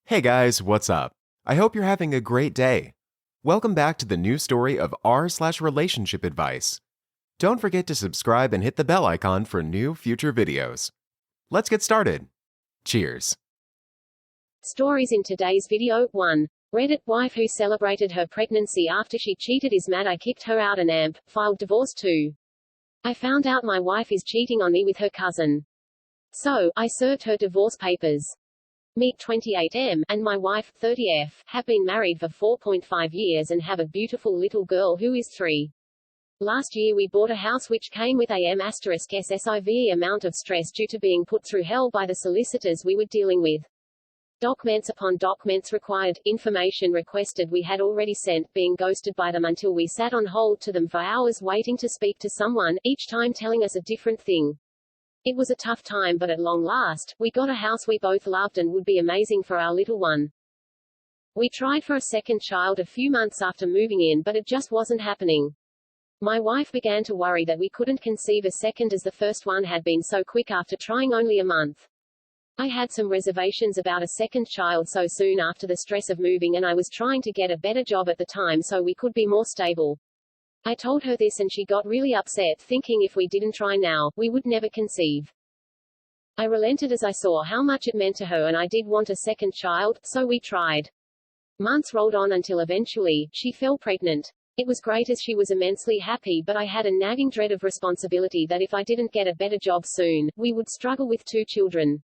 Hey guys, what's up? I hope you're having a great day. Welcome back to the new story of r/relationship advice. Don't forget to subscribe and hit the bell icon for new future videos. Let's get started. Cheers. Stories in today's video. 1. Reddit wife who celebrated her pregnancy after she cheated is mad I kicked her out and amp, filed divorce. 2. I found out my wife is cheating on me with her cousin. So, I served her divorce papers. Me, 28M, and my wife, 30F, have been married for 4.5 years and have a beautiful little girl who is 3. Last year we bought a house which came with a M*SSIV amount of stress due to being put through hell by the solicitors we were dealing with. Documents upon documents required, information requested we had already sent, being ghosted by them until we sat on hold to them for hours waiting to speak to someone, each time telling us a different thing. It was a tough time, but at long last, we got a house we both loved and would be amazing for our little one. We tried for a second child a few months after moving in, but it just wasn't happening. My wife began to worry that we couldn't conceive a second as the first one had been so quick after trying only a month. I had some reservations about a second child so soon after the stress of moving, and I was trying to get a better job at the time so we could be more stable. I told her this and she got really upset, thinking if we didn't try now, we would never conceive. I relented as I saw how much it meant to her and I did want a second child, so we tried. Months rolled on until eventually, she fell pregnant. It was great as she was immensely happy, but I had a nagging dread of responsibility that if I didn't get a better job soon, we would struggle with 2 children.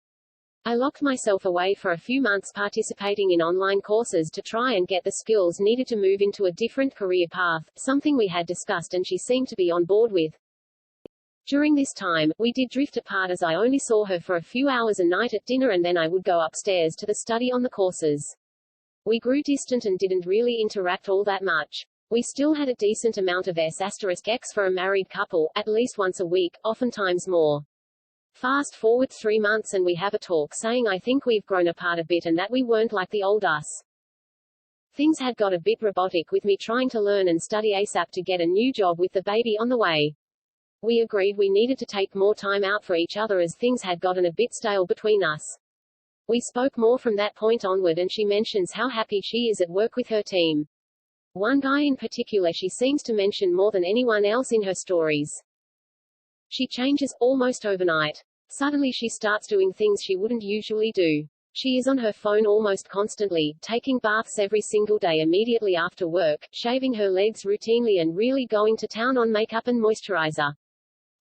I locked myself away for a few months participating in online courses to try and get the skills needed to move into a different career path, something we had discussed and she seemed to be on board with. During this time, we did drift apart as I only saw her for a few hours a night at dinner and then I would go upstairs to the study on the courses. We grew distant and didn't really interact all that much. We still had a decent amount of S**X for a married couple, at least once a week, oftentimes more. Fast forward 3 months and we have a talk saying I think we've grown apart a bit and that we weren't like the old us. Things had got a bit robotic with me trying to learn and study ASAP to get a new job with the baby on the way. We agreed we needed to take more time out for each other as things had gotten a bit stale between us. We spoke more from that point onward and she mentions how happy she is at work with her team. One guy in particular she seems to mention more than anyone else in her stories. She changes, almost overnight. Suddenly she starts doing things she wouldn't usually do. She is on her phone almost constantly, taking baths every single day immediately after work, shaving her legs routinely and really going to town on makeup and moisturizer.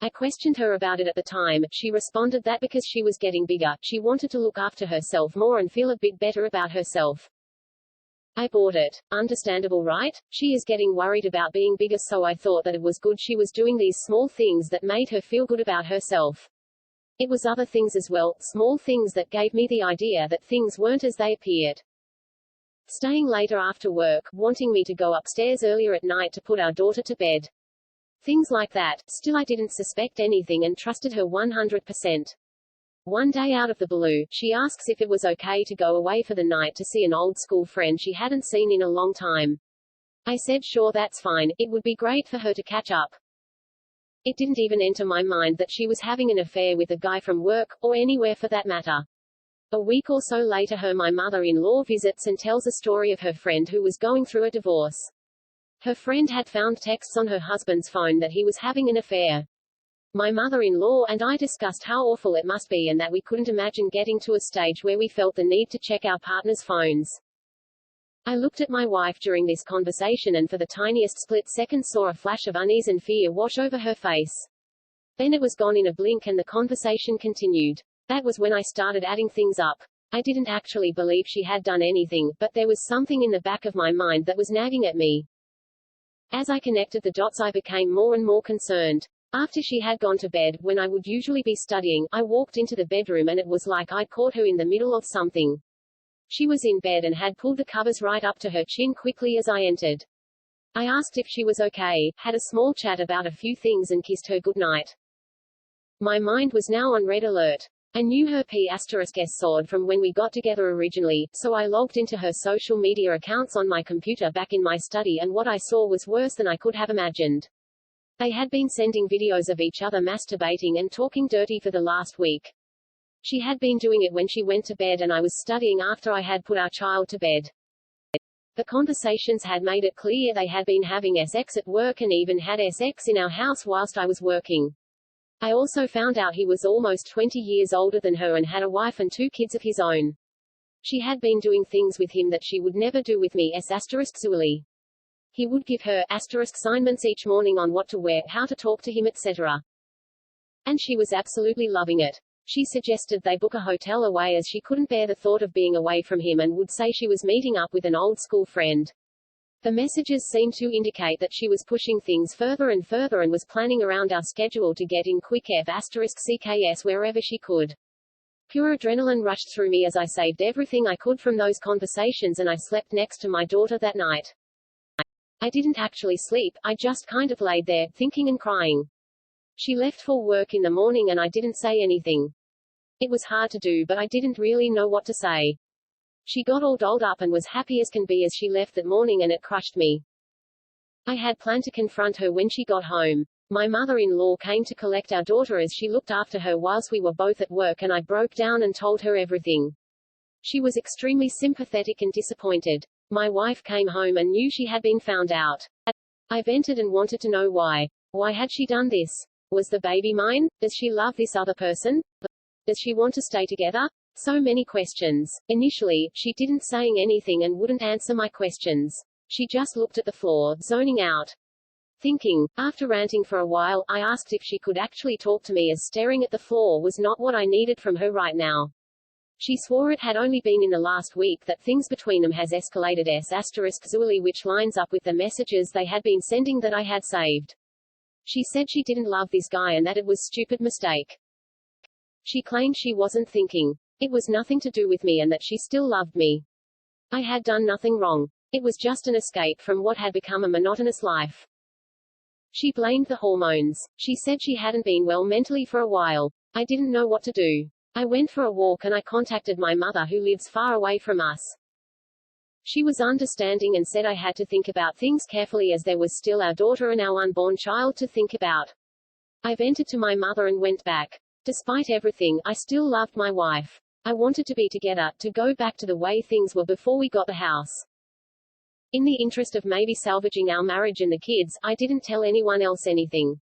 I questioned her about it at the time. She responded that because she was getting bigger, she wanted to look after herself more and feel a bit better about herself. I bought it. Understandable, right? She is getting worried about being bigger, so I thought that it was good she was doing these small things that made her feel good about herself. It was other things as well, small things that gave me the idea that things weren't as they appeared. Staying later after work, wanting me to go upstairs earlier at night to put our daughter to bed. Things like that. Still I didn't suspect anything and trusted her 100%. One day out of the blue, she asks if it was okay to go away for the night to see an old school friend she hadn't seen in a long time. I said sure, that's fine, it would be great for her to catch up. It didn't even enter my mind that she was having an affair with a guy from work, or anywhere for that matter. A week or so later my mother-in-law visits and tells a story of her friend who was going through a divorce. Her friend had found texts on her husband's phone that he was having an affair. My mother-in-law and I discussed how awful it must be and that we couldn't imagine getting to a stage where we felt the need to check our partner's phones. I looked at my wife during this conversation and for the tiniest split second saw a flash of unease and fear wash over her face. Then it was gone in a blink and the conversation continued. That was when I started adding things up. I didn't actually believe she had done anything, but there was something in the back of my mind that was nagging at me. As I connected the dots I became more and more concerned. After she had gone to bed, when I would usually be studying, I walked into the bedroom and it was like I'd caught her in the middle of something. She was in bed and had pulled the covers right up to her chin quickly as I entered. I asked if she was okay, had a small chat about a few things and kissed her goodnight. My mind was now on red alert. I knew her P***S from when we got together originally, so I logged into her social media accounts on my computer back in my study and what I saw was worse than I could have imagined. They had been sending videos of each other masturbating and talking dirty for the last week. She had been doing it when she went to bed and I was studying after I had put our child to bed. The conversations had made it clear they had been having sex at work and even had sex in our house whilst I was working. I also found out he was almost 20 years older than her and had a wife and 2 kids of his own. She had been doing things with him that she would never do with me. Zually. He would give her assignments each morning on what to wear, how to talk to him, etc. And she was absolutely loving it. She suggested they book a hotel away as she couldn't bear the thought of being away from him and would say she was meeting up with an old school friend. The messages seemed to indicate that she was pushing things further and further and was planning around our schedule to get in quick *CKS wherever she could. Pure adrenaline rushed through me as I saved everything I could from those conversations and I slept next to my daughter that night. I didn't actually sleep, I just kind of laid there, thinking and crying. She left for work in the morning and I didn't say anything. It was hard to do but I didn't really know what to say. She got all dolled up and was happy as can be as she left that morning and it crushed me. I had planned to confront her when she got home. My mother-in-law came to collect our daughter as she looked after her whilst we were both at work and I broke down and told her everything. She was extremely sympathetic and disappointed. My wife came home and knew she had been found out. I vented and wanted to know why. Why had she done this? Was the baby mine? Does she love this other person? Does she want to stay together? So many questions. Initially, she didn't saying anything and wouldn't answer my questions. She just looked at the floor, zoning out. Thinking. After ranting for a while, I asked if she could actually talk to me as staring at the floor was not what I needed from her right now. She swore it had only been in the last week that things between them has escalated *Zually, which lines up with the messages they had been sending that I had saved. She said she didn't love this guy and that it was stupid mistake. She claimed she wasn't thinking. It was nothing to do with me and that she still loved me. I had done nothing wrong. It was just an escape from what had become a monotonous life. She blamed the hormones. She said she hadn't been well mentally for a while. I didn't know what to do. I went for a walk and I contacted my mother who lives far away from us. She was understanding and said I had to think about things carefully as there was still our daughter and our unborn child to think about. I vented to my mother and went back. Despite everything, I still loved my wife. I wanted to be together, to go back to the way things were before we got the house. In the interest of maybe salvaging our marriage and the kids, I didn't tell anyone else anything.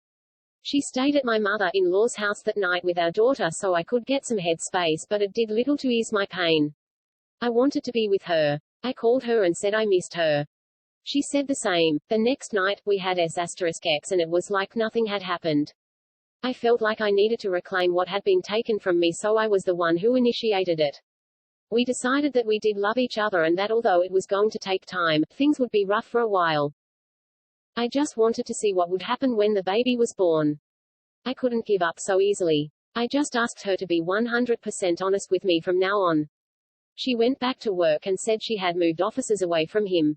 She stayed at my mother-in-law's house that night with our daughter so I could get some headspace, but it did little to ease my pain. I wanted to be with her. I called her and said I missed her. She said the same. The next night, we had X and it was like nothing had happened. I felt like I needed to reclaim what had been taken from me, so I was the one who initiated it. We decided that we did love each other and that although it was going to take time, things would be rough for a while. I just wanted to see what would happen when the baby was born. I couldn't give up so easily. I just asked her to be 100% honest with me from now on. She went back to work and said she had moved offices away from him.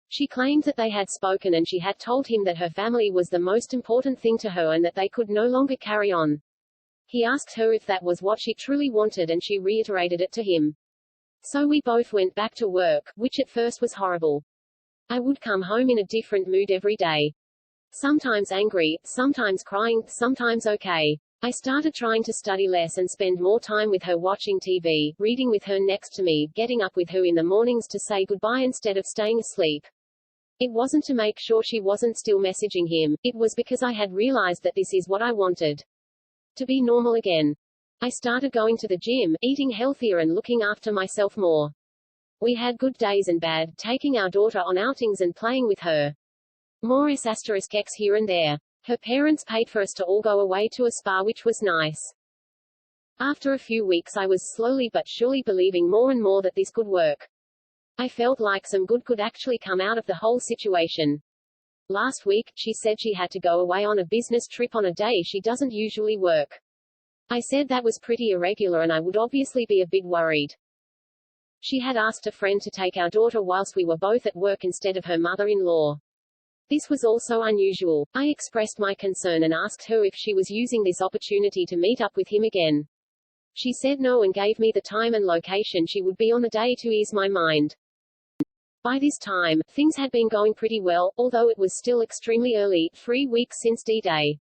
She claimed that they had spoken and she had told him that her family was the most important thing to her and that they could no longer carry on. He asked her if that was what she truly wanted and she reiterated it to him. So we both went back to work, which at first was horrible. I would come home in a different mood every day. Sometimes angry, sometimes crying, sometimes okay. I started trying to study less and spend more time with her watching TV, reading with her next to me, getting up with her in the mornings to say goodbye instead of staying asleep. It wasn't to make sure she wasn't still messaging him, it was because I had realized that this is what I wanted. To be normal again. I started going to the gym, eating healthier and looking after myself more. We had good days and bad, taking our daughter on outings and playing with her. More X here and there. Her parents paid for us to all go away to a spa, which was nice. After a few weeks I was slowly but surely believing more and more that this could work. I felt like some good could actually come out of the whole situation. Last week, she said she had to go away on a business trip on a day she doesn't usually work. I said that was pretty irregular and I would obviously be a bit worried. She had asked a friend to take our daughter whilst we were both at work instead of her mother-in-law. This was also unusual. I expressed my concern and asked her if she was using this opportunity to meet up with him again. She said no and gave me the time and location she would be on the day to ease my mind. By this time, things had been going pretty well, although it was still extremely early, 3 weeks since D-Day.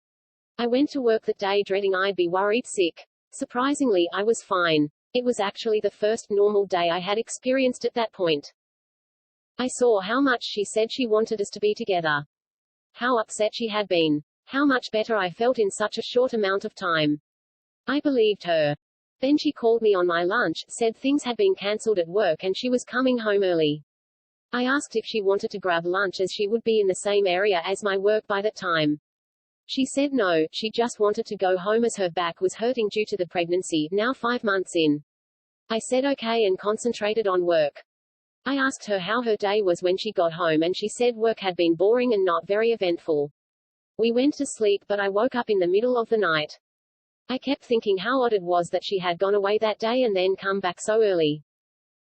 I went to work that day dreading I'd be worried sick. Surprisingly, I was fine. It was actually the first normal day I had experienced at that point. I saw how much she said she wanted us to be together. How upset she had been. How much better I felt in such a short amount of time. I believed her. Then she called me on my lunch, said things had been cancelled at work and she was coming home early. I asked if she wanted to grab lunch as she would be in the same area as my work by that time. She said no, she just wanted to go home as her back was hurting due to the pregnancy, now 5 months in. I said okay and concentrated on work. I asked her how her day was when she got home and she said work had been boring and not very eventful. We went to sleep but I woke up in the middle of the night. I kept thinking how odd it was that she had gone away that day and then come back so early.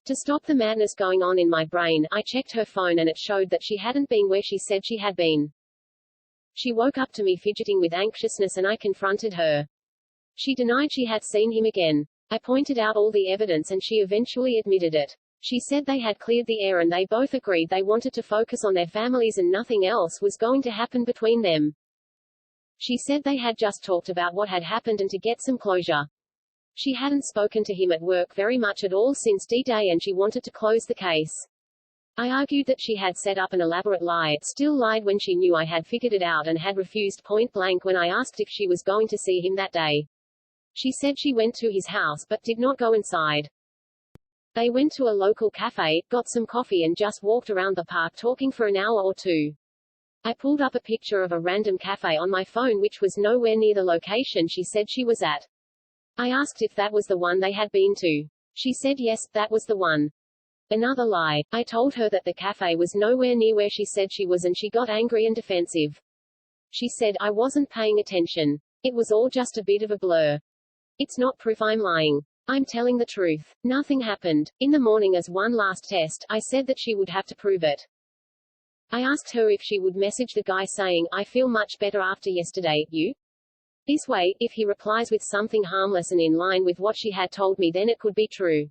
To stop the madness going on in my brain, I checked her phone and it showed that she hadn't been where she said she had been. She woke up to me fidgeting with anxiousness and I confronted her. She denied she had seen him again. I pointed out all the evidence and she eventually admitted it. She said they had cleared the air and they both agreed they wanted to focus on their families and nothing else was going to happen between them. She said they had just talked about what had happened and to get some closure. She hadn't spoken to him at work very much at all since D-Day and she wanted to close the case. I argued that she had set up an elaborate lie, still lied when she knew I had figured it out and had refused point blank when I asked if she was going to see him that day. She said she went to his house but did not go inside. They went to a local cafe, got some coffee and just walked around the park talking for an hour or two. I pulled up a picture of a random cafe on my phone which was nowhere near the location she said she was at. I asked if that was the one they had been to. She said yes, that was the one. Another lie. I told her that the cafe was nowhere near where she said she was and she got angry and defensive. She said I wasn't paying attention. It was all just a bit of a blur. It's not proof I'm lying. I'm telling the truth. Nothing happened. In the morning as one last test, I said that she would have to prove it. I asked her if she would message the guy saying, I feel much better after yesterday, you? This way, if he replies with something harmless and in line with what she had told me then it could be true.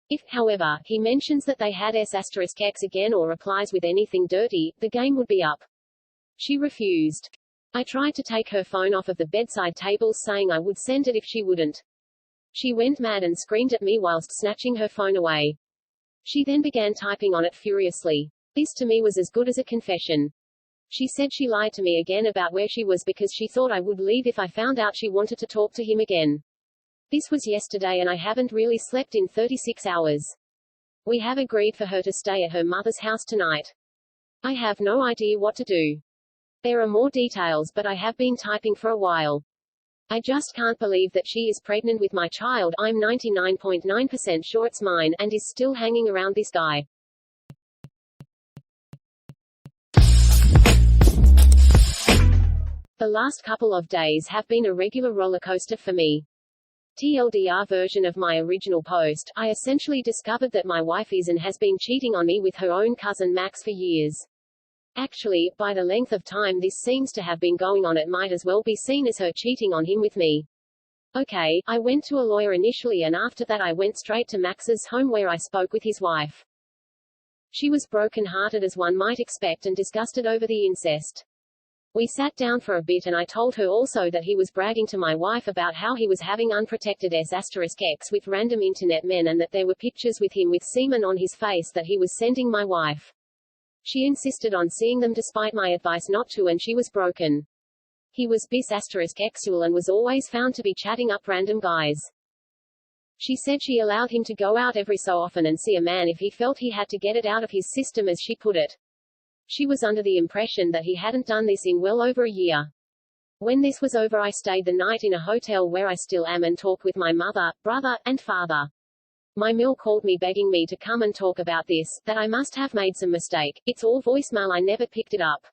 If, however, he mentions that they had S**x again or replies with anything dirty, the game would be up. She refused. I tried to take her phone off of the bedside table saying I would send it if she wouldn't. She went mad and screamed at me whilst snatching her phone away. She then began typing on it furiously. This to me was as good as a confession. She said she lied to me again about where she was because she thought I would leave if I found out she wanted to talk to him again. This was yesterday and I haven't really slept in 36 hours. We have agreed for her to stay at her mother's house tonight. I have no idea what to do. There are more details but I have been typing for a while. I just can't believe that she is pregnant with my child, I'm 99.9% sure it's mine, and is still hanging around this guy. The last couple of days have been a regular rollercoaster for me. TLDR version of my original post, I essentially discovered that my wife is and has been cheating on me with her own cousin Max for years. Actually, by the length of time this seems to have been going on it might as well be seen as her cheating on him with me. Okay, I went to a lawyer initially and after that I went straight to Max's home where I spoke with his wife. She was broken-hearted as one might expect and disgusted over the incest. We sat down for a bit and I told her also that he was bragging to my wife about how he was having unprotected S**x with random internet men and that there were pictures with him with semen on his face that he was sending my wife. She insisted on seeing them despite my advice not to and she was broken. He was bisexual and was always found to be chatting up random guys. She said she allowed him to go out every so often and see a man if he felt he had to get it out of his system as she put it. She was under the impression that he hadn't done this in well over a year. When this was over I stayed the night in a hotel where I still am and talked with my mother, brother, and father. My mill called me begging me to come and talk about this, that I must have made some mistake. It's all voicemail, I never picked it up.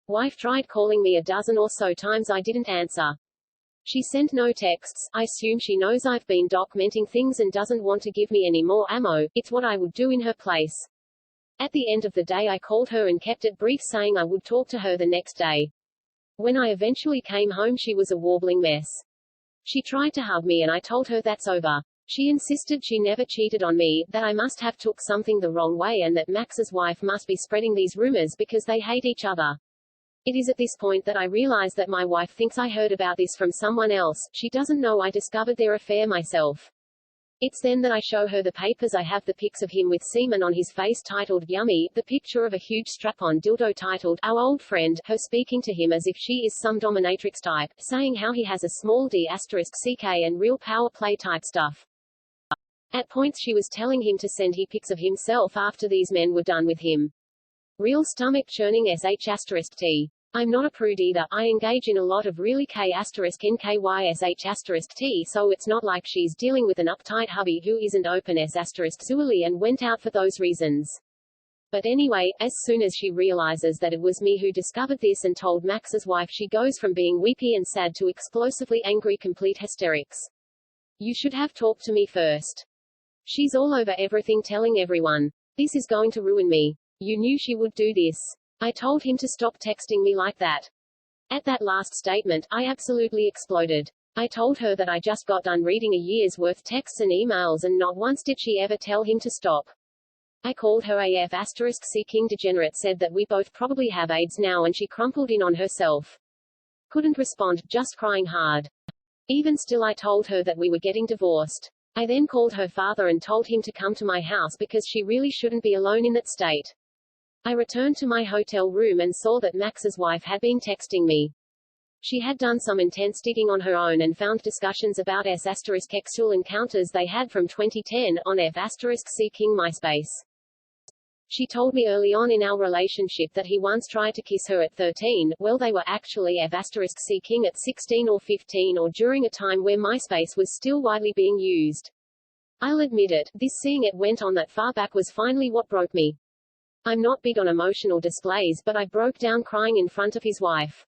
Wife tried calling me a dozen or so times, I didn't answer. She sent no texts. I assume she knows I've been documenting things and doesn't want to give me any more ammo. It's what I would do in her place. At the end of the day I called her and kept it brief saying I would talk to her the next day. When I eventually came home she was a warbling mess. She tried to hug me and I told her that's over. She insisted she never cheated on me, that I must have took something the wrong way and that Max's wife must be spreading these rumors because they hate each other. It is at this point that I realize that my wife thinks I heard about this from someone else. She doesn't know I discovered their affair myself. It's then that I show her the papers. I have the pics of him with semen on his face titled Yummy, the picture of a huge strap-on dildo titled Our Old Friend, her speaking to him as if she is some dominatrix type, saying how he has a small d*ck and real power play type stuff. At points she was telling him to send he pics of himself after these men were done with him. Real stomach churning sh*t. I'm not a prude either. I engage in a lot of really k*nkysh*t, so it's not like she's dealing with an uptight hubby who isn't open *sually and went out for those reasons. But anyway, as soon as she realizes that it was me who discovered this and told Max's wife, she goes from being weepy and sad to explosively angry, complete hysterics. You should have talked to me first. She's all over everything, telling everyone. This is going to ruin me. You knew she would do this. I told him to stop texting me like that. At that last statement, I absolutely exploded. I told her that I just got done reading a year's worth texts and emails and not once did she ever tell him to stop. I called her AF***C King degenerate, said that we both probably have AIDS now, and she crumpled in on herself. Couldn't respond, just crying hard. Even still I told her that we were getting divorced. I then called her father and told him to come to my house because she really shouldn't be alone in that state. I returned to my hotel room and saw that Max's wife had been texting me. She had done some intense digging on her own and found discussions about s***sexual encounters they had from 2010, on f***C King MySpace. She told me early on in our relationship that he once tried to kiss her at 13, well they were actually f***C King at 16 or 15 or during a time where MySpace was still widely being used. I'll admit it, this seeing it went on that far back was finally what broke me. I'm not big on emotional displays, but I broke down crying in front of his wife.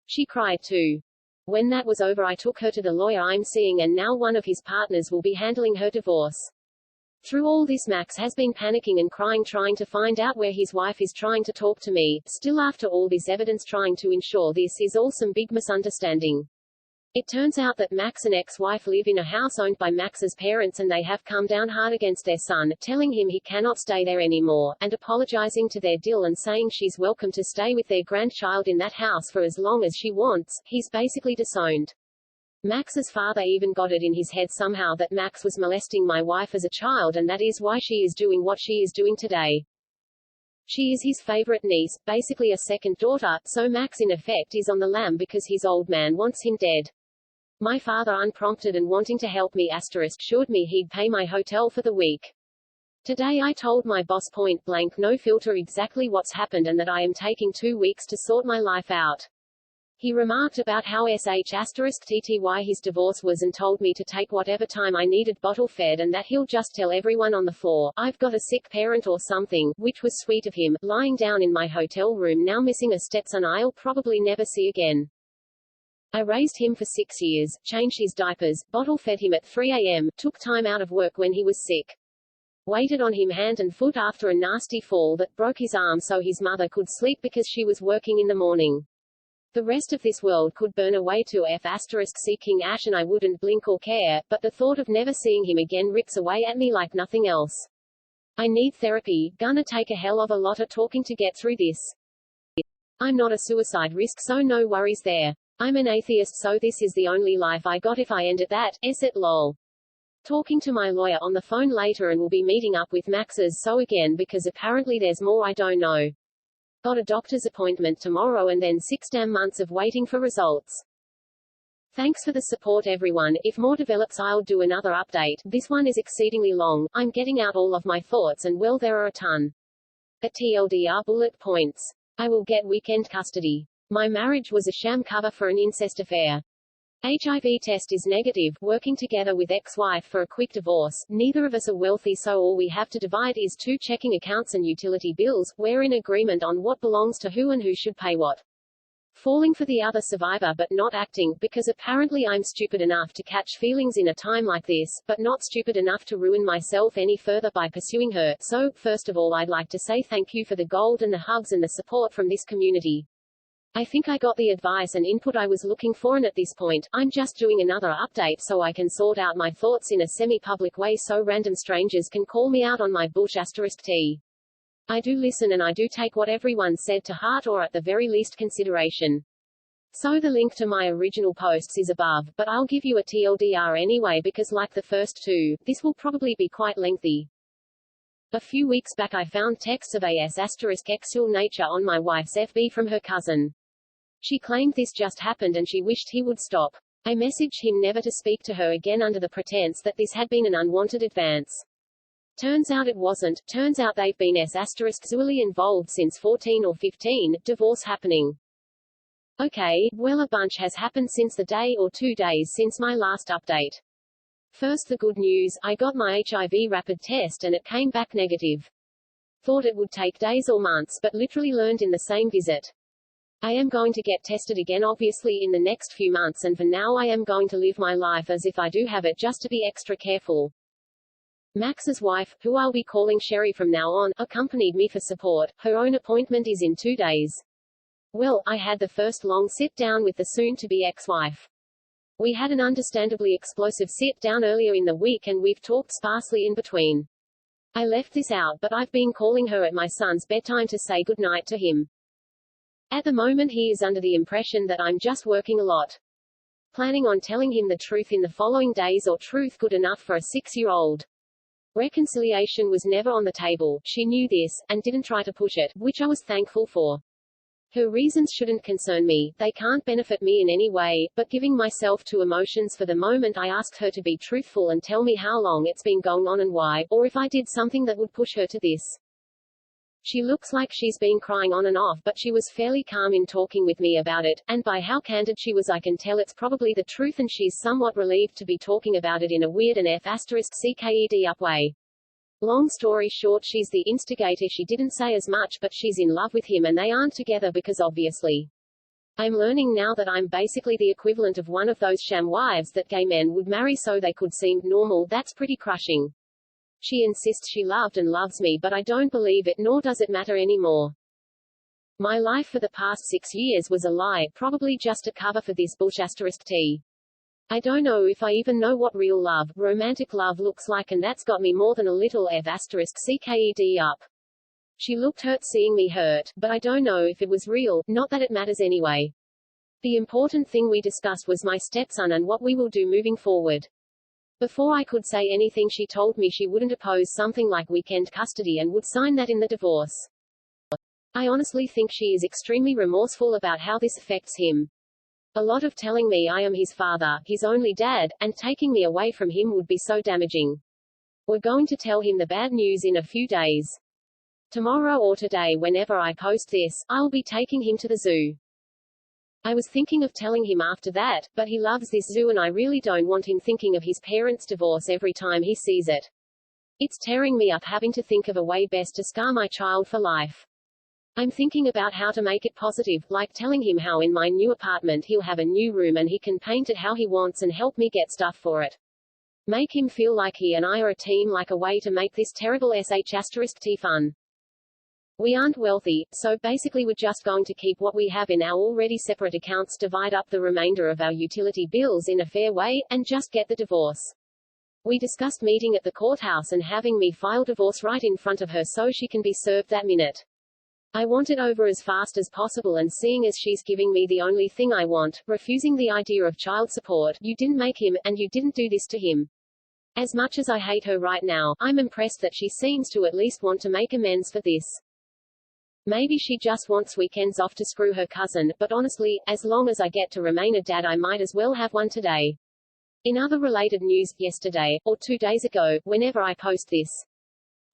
She cried too. When that was over I took her to the lawyer I'm seeing and now one of his partners will be handling her divorce. Through all this Max has been panicking and crying trying to find out where his wife is, trying to talk to me, still after all this evidence, trying to ensure this is all some big misunderstanding. It turns out that Max and ex-wife live in a house owned by Max's parents and they have come down hard against their son, telling him he cannot stay there anymore, and apologizing to their deal and saying she's welcome to stay with their grandchild in that house for as long as she wants. He's basically disowned. Max's father even got it in his head somehow that Max was molesting my wife as a child and that is why she is doing what she is doing today. She is his favorite niece, basically a second daughter, so Max in effect is on the lam because his old man wants him dead. My father, unprompted and wanting to help me, assured me he'd pay my hotel for the week. Today I told my boss point blank, no filter, exactly what's happened and that I am taking 2 weeks to sort my life out. He remarked about how sh*tty his divorce was and told me to take whatever time I needed bottle fed and that he'll just tell everyone on the floor, I've got a sick parent or something, which was sweet of him. Lying down in my hotel room now missing a stepson I'll probably never see again. I raised him for 6 years, changed his diapers, bottle fed him at 3 a.m., took time out of work when he was sick. Waited on him hand and foot after a nasty fall that broke his arm so his mother could sleep because she was working in the morning. The rest of this world could burn away to f***C King ash and I wouldn't blink or care, but the thought of never seeing him again rips away at me like nothing else. I need therapy, gonna take a hell of a lot of talking to get through this. I'm not a suicide risk, so no worries there. I'm an atheist, so this is the only life I got if I end at that, it lol. Talking to my lawyer on the phone later and will be meeting up with Max's so again because apparently there's more I don't know. Got a doctor's appointment tomorrow and then 6 damn months of waiting for results. Thanks for the support everyone. If more develops I'll do another update. This one is exceedingly long. I'm getting out all of my thoughts and well there are a ton. A TLDR bullet points. I will get weekend custody. My marriage was a sham cover for an incest affair. HIV test is negative, working together with ex-wife for a quick divorce. Neither of us are wealthy so all we have to divide is 2 checking accounts and utility bills. We're in agreement on what belongs to who and who should pay what. Falling for the other survivor but not acting, because apparently I'm stupid enough to catch feelings in a time like this, but not stupid enough to ruin myself any further by pursuing her. So, first of all I'd like to say thank you for the gold and the hugs and the support from this community. I think I got the advice and input I was looking for, and at this point, I'm just doing another update so I can sort out my thoughts in a semi-public way so random strangers can call me out on my bullsh*t. I do listen and I do take what everyone said to heart or at the very least consideration. So the link to my original posts is above, but I'll give you a TLDR anyway because like the first two, this will probably be quite lengthy. A few weeks back I found texts of **sexual nature on my wife's FB from her cousin. She claimed this just happened and she wished he would stop. I messaged him never to speak to her again under the pretense that this had been an unwanted advance. Turns out it wasn't. Turns out they've been **sexually involved since 14 or 15, divorce happening. Okay, well a bunch has happened since the day or 2 days since my last update. First the good news, I got my HIV rapid test and it came back negative. Thought it would take days or months but literally learned in the same visit. I am going to get tested again obviously in the next few months and for now I am going to live my life as if I do have it just to be extra careful. Max's wife, who I'll be calling Sherry from now on, accompanied me for support. Her own appointment is in 2 days. Well, I had the first long sit-down with the soon-to-be ex-wife. We had an understandably explosive sit-down earlier in the week and we've talked sparsely in between. I left this out but I've been calling her at my son's bedtime to say goodnight to him. At the moment he is under the impression that I'm just working a lot. Planning on telling him the truth in the following days or truth good enough for a 6-year-old. Reconciliation was never on the table, she knew this, and didn't try to push it, which I was thankful for. Her reasons shouldn't concern me, they can't benefit me in any way, but giving myself to emotions for the moment I asked her to be truthful and tell me how long it's been going on and why, or if I did something that would push her to this. She looks like she's been crying on and off but she was fairly calm in talking with me about it, and by how candid she was I can tell it's probably the truth and she's somewhat relieved to be talking about it in a weird and **CKED up way. Long story short she's the instigator. She didn't say as much but she's in love with him and they aren't together because obviously. I'm learning now that I'm basically the equivalent of one of those sham wives that gay men would marry so they could seem normal. That's pretty crushing. She insists she loved and loves me but I don't believe it nor does it matter anymore. My life for the past 6 years was a lie, probably just a cover for this bullshit **T. I don't know if I even know what real love, romantic love looks like and that's got me more than a little **CKED up. She looked hurt seeing me hurt, but I don't know if it was real, not that it matters anyway. The important thing we discussed was my stepson and what we will do moving forward. Before I could say anything she told me she wouldn't oppose something like weekend custody and would sign that in the divorce. I honestly think she is extremely remorseful about how this affects him. A lot of telling me I am his father, his only dad, and taking me away from him would be so damaging. We're going to tell him the bad news in a few days. Tomorrow or today whenever I post this, I'll be taking him to the zoo. I was thinking of telling him after that, but he loves this zoo and I really don't want him thinking of his parents' divorce every time he sees it. It's tearing me up having to think of a way best to scar my child for life. I'm thinking about how to make it positive, like telling him how in my new apartment he'll have a new room and he can paint it how he wants and help me get stuff for it. Make him feel like he and I are a team, like a way to make this terrible **T fun. We aren't wealthy, so basically we're just going to keep what we have in our already separate accounts, divide up the remainder of our utility bills in a fair way, and just get the divorce. We discussed meeting at the courthouse and having me file divorce right in front of her so she can be served that minute. I want it over as fast as possible and seeing as she's giving me the only thing I want, refusing the idea of child support, you didn't make him, and you didn't do this to him. As much as I hate her right now, I'm impressed that she seems to at least want to make amends for this. Maybe she just wants weekends off to screw her cousin, but honestly, as long as I get to remain a dad I might as well have one today. In other related news, yesterday, or 2 days ago, whenever I post this,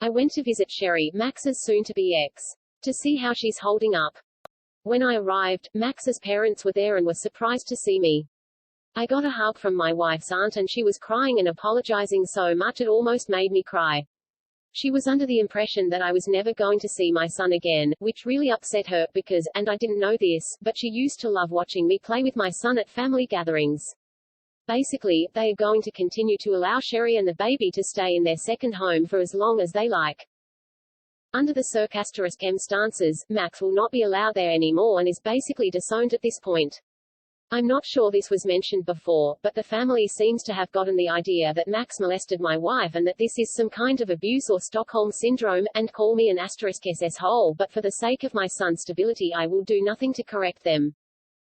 I went to visit Sherry, Max's soon-to-be ex, to see how she's holding up. When I arrived, Max's parents were there and were surprised to see me. I got a hug from my wife's aunt and she was crying and apologizing so much it almost made me cry. She was under the impression that I was never going to see my son again, which really upset her, because, and I didn't know this, but she used to love watching me play with my son at family gatherings. Basically, they are going to continue to allow Sherry and the baby to stay in their second home for as long as they like. Under the circumstances, Max will not be allowed there anymore and is basically disowned at this point. I'm not sure this was mentioned before, but the family seems to have gotten the idea that Max molested my wife and that this is some kind of abuse or Stockholm syndrome, and call me an *SS hole, but for the sake of my son's stability I will do nothing to correct them.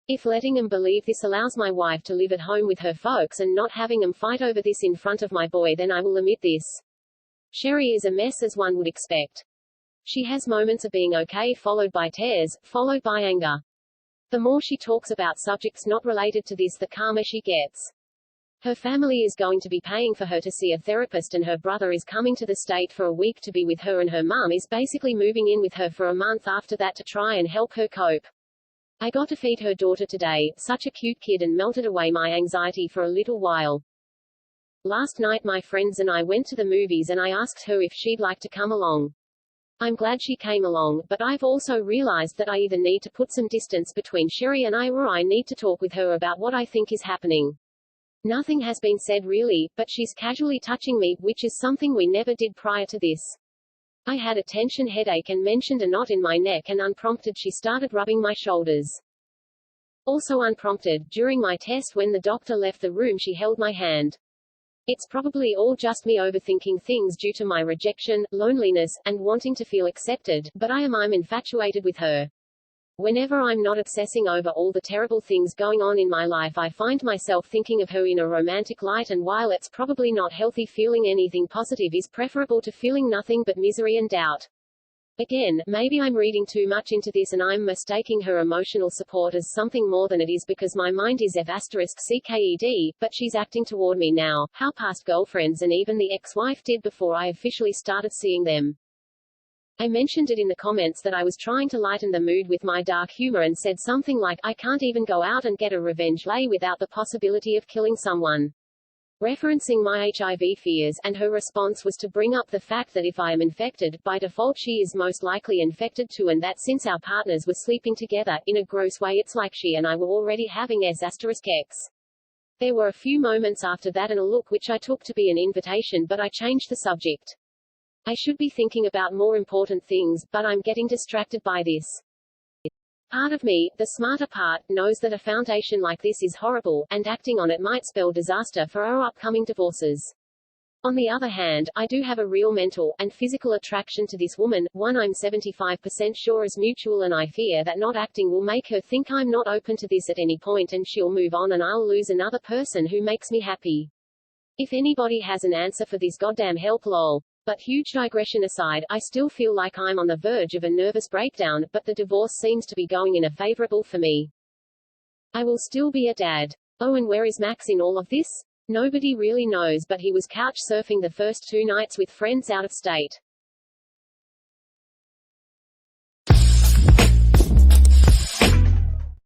If letting them believe this allows my wife to live at home with her folks and not having them fight over this in front of my boy, then I will omit this. Sherry is a mess, as one would expect. She has moments of being okay followed by tears, followed by anger. The more she talks about subjects not related to this, the calmer she gets. Her family is going to be paying for her to see a therapist, and her brother is coming to the state for a week to be with her, and her mum is basically moving in with her for a month after that to try and help her cope. I got to feed her daughter today, such a cute kid, and melted away my anxiety for a little while. Last night my friends and I went to the movies and I asked her if she'd like to come along. I'm glad she came along, but I've also realized that I either need to put some distance between Sherry and I, or I need to talk with her about what I think is happening. Nothing has been said really, but she's casually touching me, which is something we never did prior to this. I had a tension headache and mentioned a knot in my neck, and unprompted she started rubbing my shoulders. Also unprompted, during my test when the doctor left the room she held my hand. It's probably all just me overthinking things due to my rejection, loneliness, and wanting to feel accepted, but I'm infatuated with her. Whenever I'm not obsessing over all the terrible things going on in my life, I find myself thinking of her in a romantic light, and while it's probably not healthy, feeling anything positive is preferable to feeling nothing but misery and doubt. Again, maybe I'm reading too much into this and I'm mistaking her emotional support as something more than it is, because my mind is F***CKED, but she's acting toward me now, how past girlfriends and even the ex-wife did before I officially started seeing them. I mentioned it in the comments that I was trying to lighten the mood with my dark humor and said something like, I can't even go out and get a revenge lay without the possibility of killing someone. Referencing my HIV fears, and her response was to bring up the fact that if I am infected, by default she is most likely infected too, and that since our partners were sleeping together, in a gross way it's like she and I were already having *X. There were a few moments after that and a look which I took to be an invitation, but I changed the subject. I should be thinking about more important things, but I'm getting distracted by this. Part of me, the smarter part, knows that a foundation like this is horrible, and acting on it might spell disaster for our upcoming divorces. On the other hand, I do have a real mental and physical attraction to this woman, one I'm 75% sure is mutual, and I fear that not acting will make her think I'm not open to this at any point, and she'll move on and I'll lose another person who makes me happy. If anybody has an answer for this, goddamn help, lol. But huge digression aside, I still feel like I'm on the verge of a nervous breakdown, but the divorce seems to be going in a favorable for me. I will still be a dad. Oh, and where is Max in all of this? Nobody really knows, but he was couch surfing the first 2 nights with friends out of state.